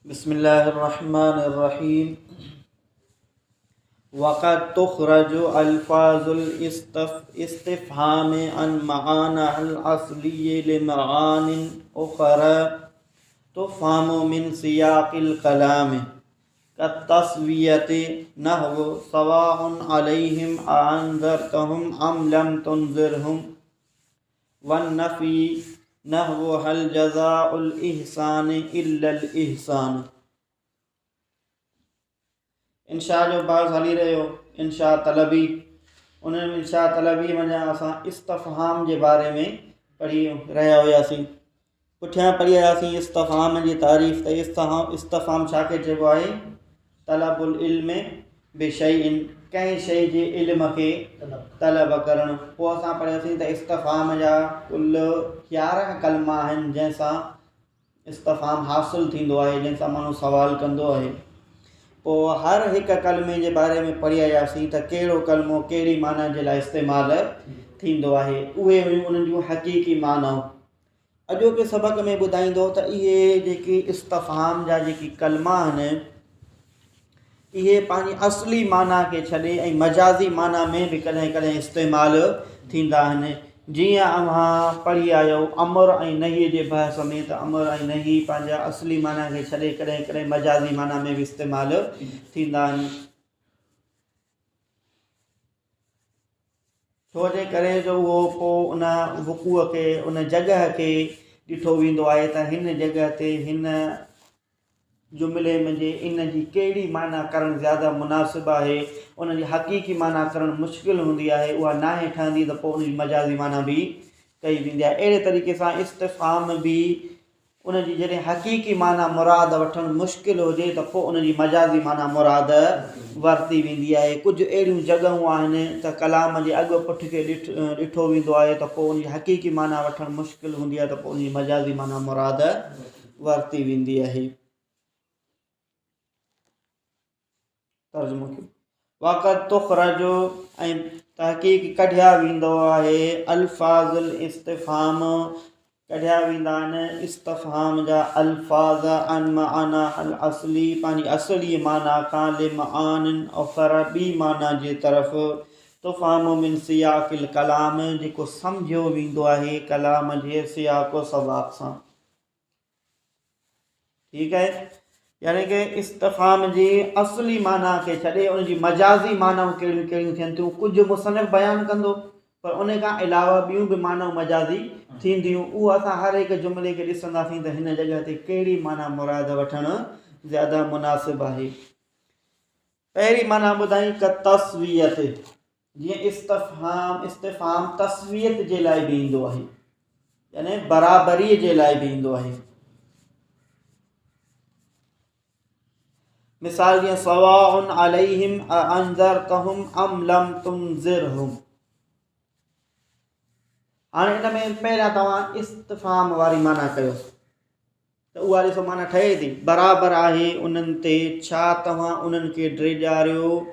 बिस्मिल्लाहिर्रहमानिर्रहीम। वक़द तुख़रजु अल्फ़ाज़ुल इस्तिफ़हाम अन मआनिहिल अस्लिय्य लिमआनिन उख़रा तुफ़हमु मिन सियाक़िल कलाम कत्तस्वियति नहवु सवाउन अलैहिम अअन्ज़रतहुम अम लम तुनज़िरहुम वन्नफ़ी नहवु हल जज़ाउल इहसान इल्लल इहसान। इंशा जो बाज़ हली रहियो इंशा तलबी। उन इंशा तलबी वञा असां इस्तिफ़हाम जे बारे में पढ़ी रहिया हुआसीं। पुठियां पढ़ी रहियासीं इस्तिफ़हाम जी तारीफ़। त इस्तिफ़हाम छा खे चइबो आहे? तलबुल इल्म बिशैइन, कंहिं शइ जे इल्म खे तलब करणु। पोइ असां पढ़ियोसीं त इस्तिफ़हाम जा कुल 11 कलमा आहिनि जंहिंसां इस्तिफ़हाम हासिलु थींदो आहे, जंहिंसां माण्हू सवाल कंदो आहे। पोइ हर हिकु कलमे जे बारे में पढ़ी आयासीं त कहिड़ो कलमो कहिड़ी माना जे लाइ इस्तेमालु थींदो आहे। उहे हुयूं उन्हनि जूं हक़ीक़ी मानाऊं। अॼोके सबक़ में ॿुधाईंदो त इहे जेके इस्तिफ़हाम जा जेके कलमा आहिनि इहे पंहिंजी असली माना खे छॾे ऐं मजाज़ी माना में बि कॾहिं कॾहिं इस्तेमालु थींदा आहिनि। जीअं अव्हां पढ़ी आहियो अमर ऐं नही जे बहस में त अमर ऐं नही पंहिंजा असली माना खे छॾे कॾहिं कॾहिं मजाज़ी माना में बि इस्तेमालु थींदा आहिनि। छो जे करे जो उहो पोइ उन वक़ूअ खे उन जॻह खे ॾिठो वेंदो आहे त हिन जॻह ते हिन जुमिले में इन जी कहिड़ी माना करणु ज़्यादा मुनासिबु आहे। उन जी हक़ीक़ी माना करणु मुश्किल हूंदी आहे, उहा नाहे ठहंदी त पोइ उन जी मजाज़ी माना बि कई वेंदी आहे। अहिड़े तरीक़े सां इस्तिफ़हाम बि उन जी जॾहिं हक़ीक़ी माना मुराद वठणु मुश्किल हुजे त पोइ उन जी मजाज़ी माना मुराद वरिती वेंदी आहे। कुझु अहिड़ियूं जॻहियूं आहिनि त कलाम जे अॻु पुठि खे ॾिठो वेंदो आहे त पोइ उन जी हक़ीक़ी माना वठणु मुश्किल हूंदी आहे त पोइ उन जी मजाज़ी माना मुराद वरिती वेंदी आहे। वक़द तुख़रजु ऐं तहक़ीक़ कढिया वेंदो आहे अल्फ़ाज़ुल इस्तिफ़हाम, कढिया वेंदा आहिनि इस्तिफ़हाम जा अल्फ़ाज़ अन मआनिहिल असली, पंहिंजी असली माना खां लिमआनिन उख़रा, ॿी माना जे तरफ़ तुफ़हमु मिन सियाक़िल कलाम, जेको सम्झियो वेंदो आहे कलाम जे सियाक़ो सबाक़ सां। ठीकु आहे, यानी कि इस्तिफ़हाम जी असली माना खे छॾे उन जी मजाज़ी मानाऊं कहिड़ियूं कहिड़ियूं थियनि थियूं कुझु मुसनिफ़ बयानु कंदो, पर उन खां अलावा ॿियूं बि मानाऊं मजाज़ी थींदियूं। उहो असां हर हिकु जुमिले खे ॾिसंदासीं त हिन जॻह ते कहिड़ी माना मुराद वठणु ज़्यादा मुनासिबु आहे। पहिरीं माना ॿुधाई क तस्वियत। जीअं इस्तिफ़हाम तस्वियत जे लाइ बि ईंदो आहे, यानी बराबरीअ जे लाइ बि ईंदो आहे। मिसाल जीअं सवाउन अलैहिम अअन्ज़रतहुम अम लम तुनज़िरहुम। हाणे इन में पहिरियां तव्हां इस्तिफ़हाम वारी माना कयो त उहा ॾिसो माना ठहे थी बराबरि आहे उन्हनि ते, छा तव्हां उन्हनि खे ड्रेजारियो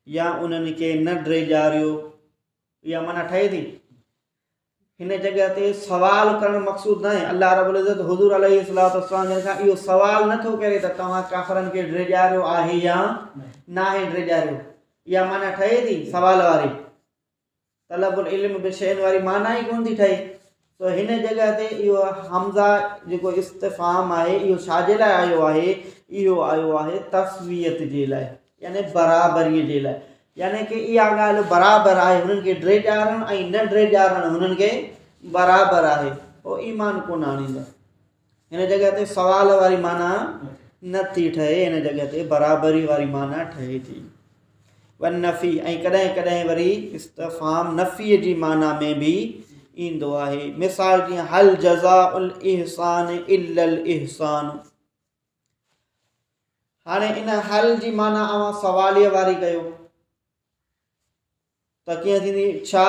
या उन्हनि खे न ड्रेजारियो, इहा माना ठहे थी। हिन जॻह ते सवाल करणु मक़सूद न आहे। अल्लाह रब्बुल इज़्ज़त हुज़ूर अलैहिस्सलातु वस्सलाम जन खां इहो सवाल नथो करे त तव्हां काफ़िरनि खे ड्रेजारियो आहे या न आहे ड्रेजारियो, इहा माना ठहे थी सवाल वारी। तलबुल इल्म बिशैइन वारी माना ई कोन थी ठहे। तो हिन जॻह ते इहो हमज़ा जेको इस्तिफ़हाम आहे इहो छाजे लाइ आयो आहे? इहो आयो आहे तस्वियत जे लाइ, यानी बराबरीअ जे लाइ। यानी कि इहा ॻाल्हि बराबरि आहे, हुननि खे ड्रेजारणु ऐं न ड्रेजारणु हुननि खे बराबरि आहे, पोइ ईमान कोन आणींदा। हिन जॻह ते सवाल वारी माना नथी ठहे, हिन जॻह ते बराबरी वारी माना ठहे थी। वन्नफ़ी, ऐं कॾहिं कॾहिं वरी इस्तिफ़हाम नफ़ीअ जी माना में बि ईंदो आहे। मिसाल जीअं हल जज़ाउल इहसान इल्लल इहसान। हाणे इन हल जी माना अवां सवालिय वारी कयो त कीअं थींदी? छा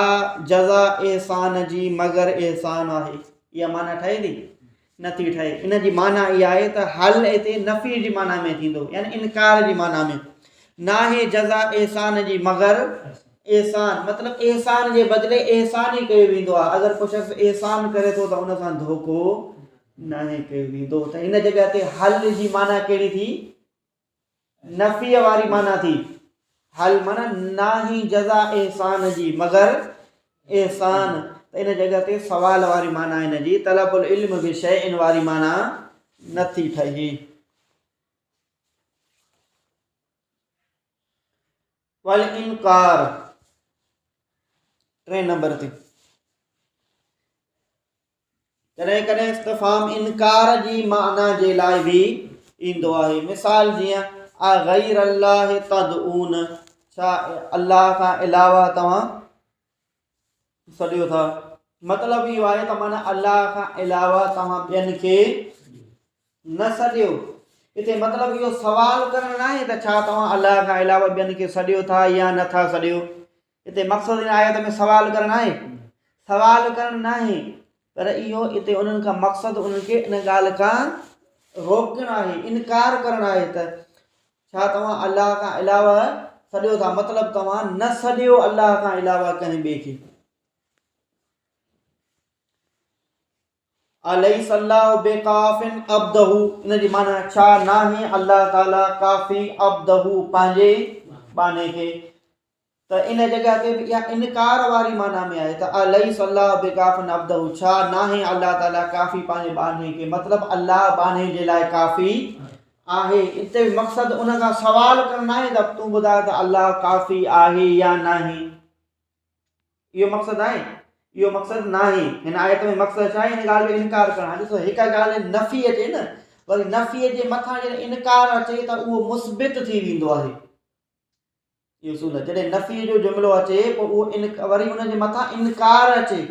जज़ा एहसान जी मगर एहसान आहे, इहा माना ठहे थी? नथी ठहे। इन जी माना इहा आहे त हल हिते नफ़ी जी माना में थींदो, यानी इनकार जी माना में। नाहे जज़ा एहसान जी मगर एहसान, मतिलबु एहसान जे बदिले एहसान ई कयो वेंदो आहे। अगरि को शख़्स एहसान करे थो त उन सां धोखो नाहे कयो वेंदो। त इन जॻह ते हल जी माना कहिड़ी थी? नफ़ीअ वारी माना थी। हल माना नाही जज़ा एहसान जी मगर एहसान। त इन जॻह ते सवाल वारी माना हिन जी तलबुल इल्म बिशैइन वारी माना नथी ठहे। वल इनकार 3 नंबर ते कॾहिं कॾहिं इस्तिफ़ाम इनकार जी माना जे लाइ बि ईंदो आहे। मिसाल जीअं आ गैर अल्लाह तदऊन, छा अल्लाह खां अलावा तव्हां सॾियो था। मतिलबु इहो आहे त माना अल्लाह खां अलावा तव्हां ॿियनि खे न सॾियो। हिते मतिलबु इहो सवाल करणु न आहे त छा तव्हां अल्लाह खां अलावा ॿियनि खे सॾियो था या नथा सॾियो। हिते मक़सदु हिन आयत में सवाल करणु आहे, सवाल करणु न आहे, पर इहो हिते उन्हनि खां मक़सदु उन्हनि खे इन ॻाल्हि खां रोकणु आहे, इनकार करणु आहे त छा तव्हां अल्लाह खां अलावा सॾियो था, मतिलबु तव्हां न सॾियो अल्लाह खां अलावा कंहिं ॿिए खे। अलैस अल्लाहु बेकाफ़िन अब्दहू, इन जी माना छा नाहे अल्लाह ताला काफ़ी अब्दहू पंहिंजे बाने खे। त इन जॻह ते इहा इनकार वारी माना में आहे त अलैस अल्लाहु बेकाफ़िन अब्दहू, छा नाहे अल्लाह ताला काफ़ी पंहिंजे बाने खे, मतिलबु अल्लाह बाने जे लाइ काफ़ी आहे। हिते मक़सदु उन खां सवाल करणु आहे त तूं ॿुधाए त अल्लाह काफ़ी आहे या नाहे। इहो मक़सदु आहे, इहो मक़सदु न आहे। हिन आयत में मक़सदु छा आहे? हिन ॻाल्हि जो इनकार करणु आहे। ॾिसो हिकु ॻाल्हि नफ़ी अचे न, वरी नफ़ीअ जे मथां जॾहिं इनकार अचे त उहो मुस्बित थी वेंदो आहे। इहो सूल जॾहिं नफ़ीअ जो जुमिलो अचे पोइ उहो वरी उन जे मथां इनकार अचे,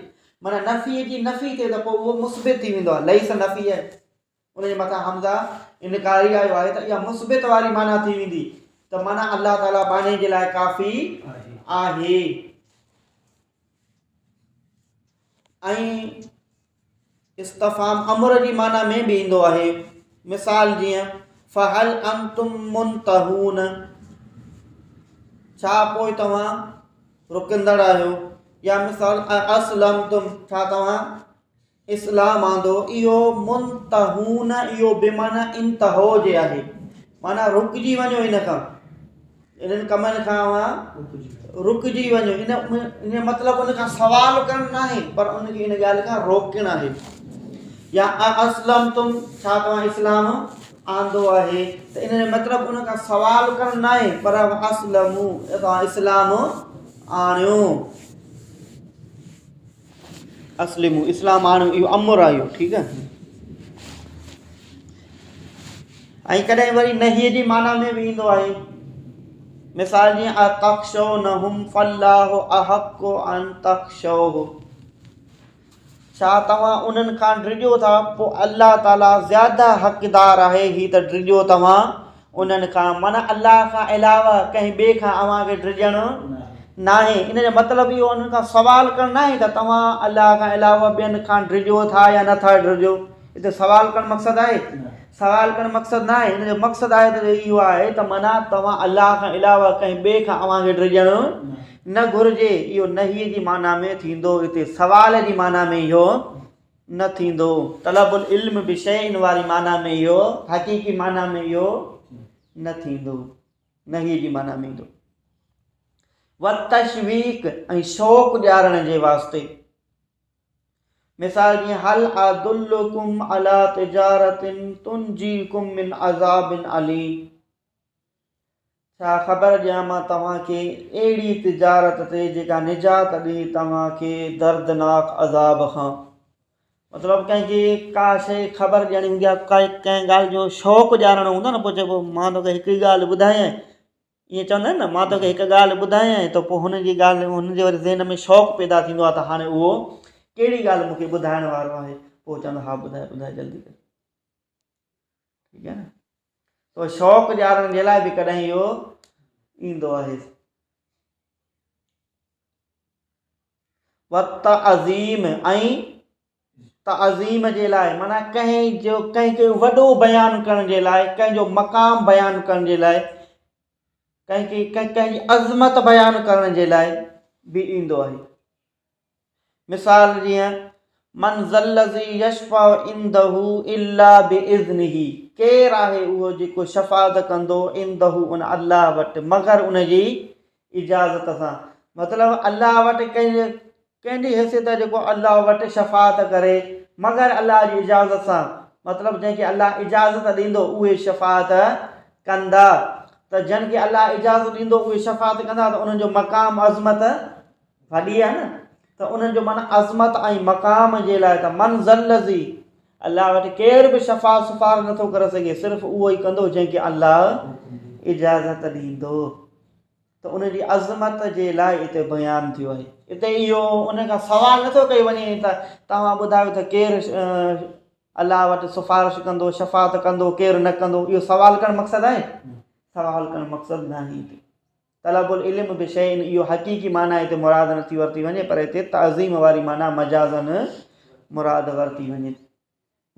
माना नफ़ीअ जी नफ़ी थिए त पोइ उहो मुस्बित थी वेंदो आहे। लईस नफ़ी आहे, उन जे मथां हमज़ा इनकारी आयो आहे त इहा मुस्बित वारी माना थी वेंदी त माना अल्लाह ताला बाने जे लाइ काफ़ी आहे। ऐं इस्तिफ़ाम अमर जी माना में बि ईंदो आहे। मिसाल जीअं फ़हल अंतुम मुंतहून, छा पोइ तव्हां रुकंदड़ आहियो। या मिसाल असलम तुम, छा तव्हां इस्लाम आंदो। इहो मुंतहून इहो बेमाना इंतहो जे आहे, माना रुकिजी वञो, इन खां इन्हनि कमनि खां रुकिजी वञो। इन मतिलबु उन खां सवाल करणु न आहे, पर उनखे इन ॻाल्हि खां रोकणु आहे। या असलम तुम, छा तव्हां इस्लाम आंदो आहे, त इन जो मतिलबु उन खां सवाल करणु न आहे, पर असलमू तव्हां इस्लाम आणियो, असलिमू इस्लाम आणियो, इहो अमर आहे। इहो ठीकु आहे। ऐं कॾहिं वरी नहीअ जी माना में बि ईंदो आहे। मिसाल जीअं अतख़्शौनहुम फल्लाहु अहक़्क़ु अन तख़्शौहु, छा तव्हां उन्हनि खां ड्रिजो था, पोइ अल्लाह ताला ज़्यादा हक़दार आहे ही त ड्रिजो तव्हां उन्हनि खां। माना अल्लाह खां अलावा कंहिं ॿिए खां अव्हांखे ड्रिजणु न आहे। इन जो मतिलबु इहो उन्हनि खां सवाल करणु न आहे त तव्हां अल्लाह खां अलावा ॿियनि खां ड्रिजो था या नथा ड्रिजो। हिते सवाल करणु मक़सदु आहे, सवाल करणु मक़सदु न आहे। हिन जो मक़सदु आहे त इहो आहे त माना तव्हां अल्लाह खां अलावा कंहिं ॿिए खां अव्हांखे ड्रिजणु न घुरिजे। इहो नहीअ जी माना में थींदो, हिते सवाल जी माना में इहो न थींदो। तलबुल इल्म बिशैइन वारी माना में इहो, हक़ीक़ी माना में इहो न थींदो, नहीअ जी माना में ईंदो। व तशवीक ऐं शौक़ु ॾियारण जे वास्ते। मिसाल जीअं हल अदुल्लुकुम अला तिजारतिन तुंजीकुम मिन अज़ाबिन अलीम, छा ख़बर ॾियां मां तव्हांखे अहिड़ी तिजारत ते जेका निजात ॾे तव्हांखे दर्दनाक अज़ाब खां। मतिलबु कंहिंखे का शइ ख़बर ॾियणी हूंदी आहे, कंहिं ॻाल्हि जो शौक़ु ॼाणणो हूंदो आहे न, पोइ चइबो मां तोखे हिकिड़ी ॻाल्हि ॿुधायां, ईअं चवंदा आहिनि न, मां तोखे हिकु ॻाल्हि ॿुधायां, त पोइ हुनजी ॻाल्हि हुनजे वरी ज़हन में शौक़ु पैदा थींदो आहे त हाणे उहो कहिड़ी ॻाल्हि मूंखे ॿुधाइण वारो आहे। पोइ चवंदो हा ॿुधाए जल्दी कर, ठीकु आहे न। तो शौक़ु ॼाणण जे लाइ बि कॾहिं इहो ईंदो आहे। वक़्त अज़ीम ऐं तअज़ीम जे लाइ, माना कंहिंखे वॾो बयानु करण जे लाइ, कंहिंजो मक़ाम बयानु करण जे लाइ, कंहिंजी अज़मत बयानु करण जे लाइ बि ईंदो आहे। मिसाल जीअं मन ज़ल्लज़ी यशफ़अ इंदहु इल्ला बिइज़्निही, केरु आहे उहो जेको शफ़ाअत कंदो इंदहु उन अल्लाह वटि मगर उन जी इजाज़त सां। मतिलबु अल्लाह वटि कंहिंजी हैसियत जेको अल्लाह वटि शफ़ाअत करे मगर अल्लाह जी इजाज़त सां। मतिलबु जंहिंखे अल्लाह इजाज़त ॾींदो उहे शफ़ाअत कंदा। त जन खे अल्लाह इजाज़त ॾींदो उहे शफ़ाअत कंदा त उन्हनि जो मक़ाम अज़मत वॾी आहे न। त उन्हनि जो माना अज़मत ऐं मक़ाम जे लाइ त मन ज़ल्लज़ी, अल्लाह वटि केरु बि सिफ़ारिश नथो करे सघे, सिर्फ़ु उहो ई कंदो जंहिंखे अल्लाह इजाज़त ॾींदो। त उनजी अज़मत जे लाइ हिते बयानु थियो आहे। हिते इहो उन खां सवाल नथो कयो वञे त तव्हां ॿुधायो त केरु अल्लाह वटि सिफ़ारिश कंदो, शफ़ाअत कंदो, केरु न कंदो। इहो सवाल करणु मक़सदु आहे? सवाल करणु मक़सदु न आहे। हिते तलबुल इल्म बि शइ इहो हक़ीक़ी माना हिते मुराद नथी वरिती वञे, पर हिते तअज़ीम वारी माना मजाज़न मुराद वरिती वञे।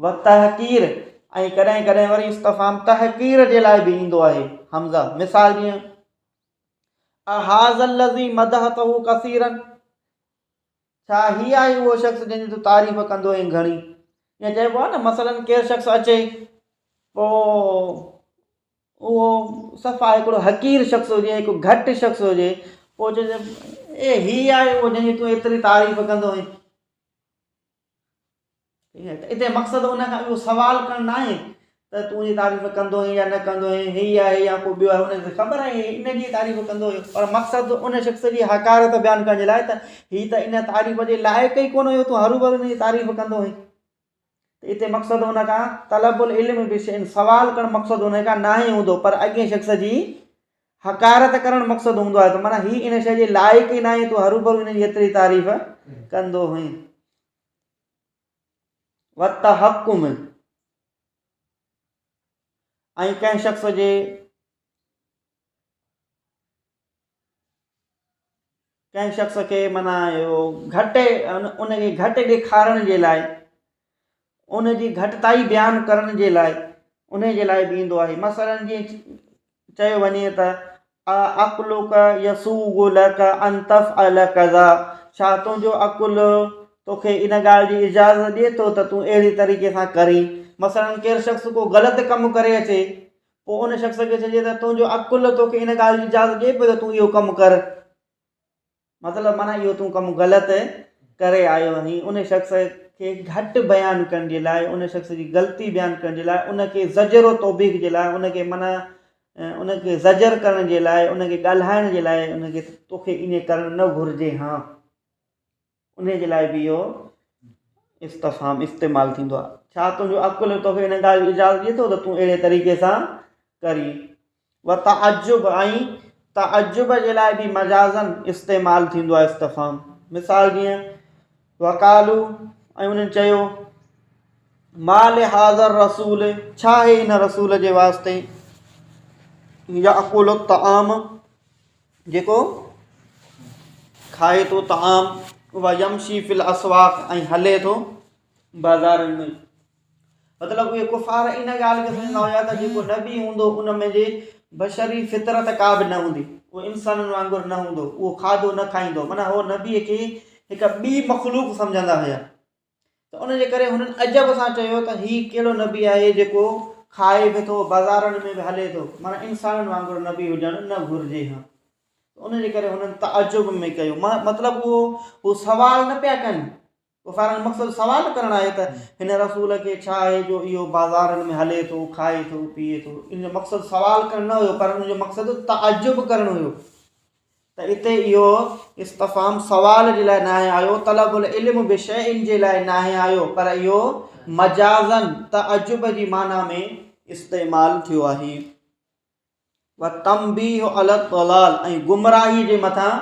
व तहक़ीर, ऐं कॾहिं कॾहिं वरी इस्तफ़ाम तहक़ीर जे लाइ बि ईंदो आहे हमज़ा। मिसाल जीअं अहाज़ल्लज़ी मदहतहु कसीरन, छा ही आहे उहो शख़्स जंहिंजी तूं तारीफ़ कंदो आहीं घणी। या चइबो आहे न मसलन केरु शख़्स अचे पोइ उहो सफ़ा हिकिड़ो हक़ीर शख़्स हुजे, हिकु घटि शख़्स हुजे, पोइ चइजे ही आहे उहो जंहिंजी तूं एतिरी तारीफ़ कंदो आहीं। त हिते मक़सदु उन खां इहो सवाल करणु न आहे त तूं जी तारीफ़ कंदो आहीं या न कंदो आहीं, ही आहे या को ॿियो आहे, हुनखे ख़बर आहे इन जी तारीफ़ कंदो हुयो। पर मक़सदु उन शख़्स जी हक़ारत बयानु करण जे लाइ त हीअ त इन तारीफ़ जे लाइक़ु ई कोन हुयो, तूं हरू भरू हुन जी तारीफ़ कंदो आहीं। त हिते मक़सदु हुन खां तलबुल इल्म बि शइ सवाल करणु मक़सदु हुन खां न ई हूंदो, पर अॻे शख़्स जी हक़ारत करणु मक़सदु हूंदो आहे। त माना हीअ इन शइ जे लाइक़ु ई न आहे, तूं हरू भरू हिन जी एतिरी तारीफ़ कंदो हुई। व तहक्कुम, ऐं कंहिं शख़्स जे कंहिं शख़्स खे माना इहो घटि उनखे घटि ॾेखारण जे लाइ, उन जी घटिताई बयानु करण जे लाइ, उन जे लाइ बि ईंदो आहे। मसलन जीअं चयो वञे त अक़लुक यसूगु लक अन तफ़अल कज़ा, छा तुंहिंजो अक़ुलु तोखे इन ॻाल्हि जी इजाज़त ॾिए थो त तूं अहिड़ी तरीक़े सां करीं। मसलन केरु शख़्स को ग़लति कमु करे अचे, पोइ उन शख़्स खे चइजे त तुंहिंजो अक़ुलु तोखे इन ॻाल्हि जी इजाज़त ॾिए पियो त तूं इहो कमु कर। मतिलबु माना इहो तूं कमु ग़लति करे आयो आहीं। उन शख़्स खे घटि बयानु करण जे लाइ, उन शख़्स जी ग़लती बयानु करण जे लाइ, उनखे ज़जर तौबीक़ जे लाइ, उनखे माना उनखे ज़जर करण जे लाइ, उनखे ॻाल्हाइण जे लाइ, उनखे तोखे ईअं करणु न घुरिजे। हा, उन जे लाइ बि इहो इस्तफ़ाम इस्तेमालु थींदो आहे। छा तुंहिंजो अक़ुलु तोखे इन ॻाल्हि जी इजाज़त ॾिए थो त तूं अहिड़े तरीक़े सां करी। व तअजुब, ऐं तअजुब जे लाइ बि मजाज़न इस्तेमालु थींदो आहे इस्तफ़ाम। मिसाल जीअं वकालू, ऐं उन्हनि चयो माल हाज़र रसूल, छा आहे इन रसूल जे वास्ते, याकुल तआम, जेको खाए थो तआम, व यमशी फिल असवाक, ऐं हले थो बाज़ारनि में। मतिलबु उहे कुफ़ार इन ॻाल्हि खे सम्झंदा हुया त जेको नबी हूंदो उन में जे बशरी फितरत का बि न हूंदी, उहो इंसाननि वांगुरु न हूंदो, उहो खाधो न खाईंदो, माना उहो नबीअ खे हिकु ॿी मख़लूक सम्झंदा हुया। त उन जे करे हुननि अजब सां चयो त हीउ कहिड़ो नबी आहे जेको खाए बि थो, बाज़ारनि में बि हले थो, माना इंसाननि वांगुरु नबी हुजणु न घुरिजे। हा, उन जे करे हुननि तअजुब में कयो। मतिलबु उहो सवाल न पिया कनि। कुफ़ारनि मक़सदु सवाल करणु आहे त हिन रसूल खे छा आहे जो इहो बाज़ारनि में हले थो, खाए थो, पीए थो। इन जो मक़सदु सवाल करणु न हुयो, पर उन जो मक़सदु तअजुब करणु हुयो। त हिते इहो इस्तफ़ाम सवाल जे लाइ न आयो, तलबुल इल्म बि शइ जे लाइ न आयो, पर इहो मजाज़न तअजुब जी माना में इस्तेमालु थियो आहे। व तंबीह अल दलाल, ऐं गुमराही जे मथां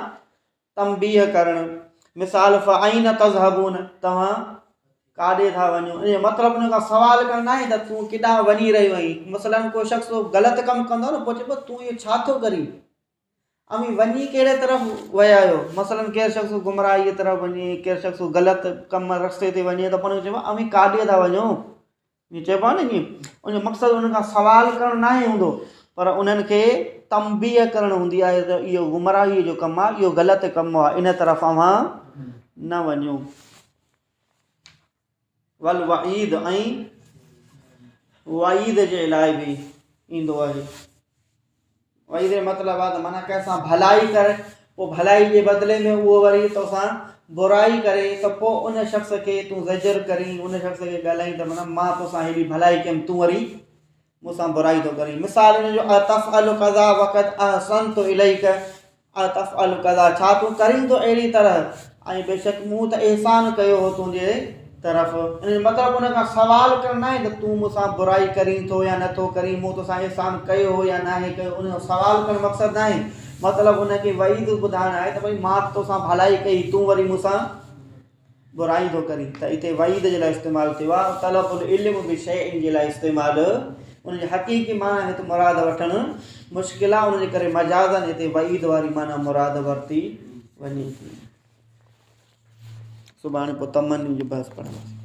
तंबीह करणु। मिसाल फ़अैन तज़हबून, तव्हां काॾे था वञो। इन जो मतिलबु उन खां सवाल करणु न आहे त तूं केॾांहुं वञी रहियो आहीं। मसलन को शख़्स ग़लति कमु कंदो न, पोइ चइबो तूं इहो छा थो करीं, अमी वञी कहिड़े तरफ़ विया आहियो। मसलन केरु शख़्स गुमराहीअ तरफ़ वञे, केरु शख़्स ग़लति कमु रस्ते ते वञे, त पोइ चइबो अमी काॾे था वञो, ईअं चइबो आहे न। ईअं उनजो मक़सदु उन खां सवाल करणु न आहे हूंदो, पर उन्हनि खे तंबीह करणु हूंदी आहे त इहो गुमराहीअ जो कमु आहे, इहो ग़लति कमु आहे, इन तरफ़ अव्हां न वञो। वल वईद ऐं वईद जे लाइ बि ईंदो आहे। वईद जो मतिलबु आहे त माना कंहिंसां भलाई करे पोइ भलाई जे बदिले में उहो वरी तोसां बुराई करे त पोइ उन शख़्स खे तूं ज़जर करीं, उन शख़्स खे ॻाल्हाईं त माना मां तोसां हेॾी भलाई कयमि, तूं वरी मूंसां बुराई थो करीं। मिसाल हिन जो अतफ़अलु कज़ा वक़त अहसनतु इलैक, अतफ़अलु कज़ा छा तूं करीं थो अहिड़ी तरह ऐं बेशक मूं त एहसान कयो हो तुंहिंजे तरफ़। इन जो मतिलबु उन खां सवाल करणु न आहे त तूं मूंसां बुराई करीं थो या नथो करीं, मूं तोसां एहसान कयो हो या नाहे कयो, उन जो सवाल करणु मक़सदु न आहे। मतिलबु उनखे वईद ॿुधाइणु आहे त भई मां तोसां भलाई कई, तूं वरी मूंसां बुराई थो करीं। त हिते वईद जे लाइ इस्तेमालु थियो आहे। तलबुल इल्म बि शइ जे लाइ इस्तेमालु, उनजे हक़ीक़ी माना हिते मुराद वठणु मुश्किल आहे, उनजे करे मजाज़न हिते वईद वारी माना मुराद वरिती वञे थी। सुभाणे पोइ तमन्नी जो बहस पढ़ंदासीं।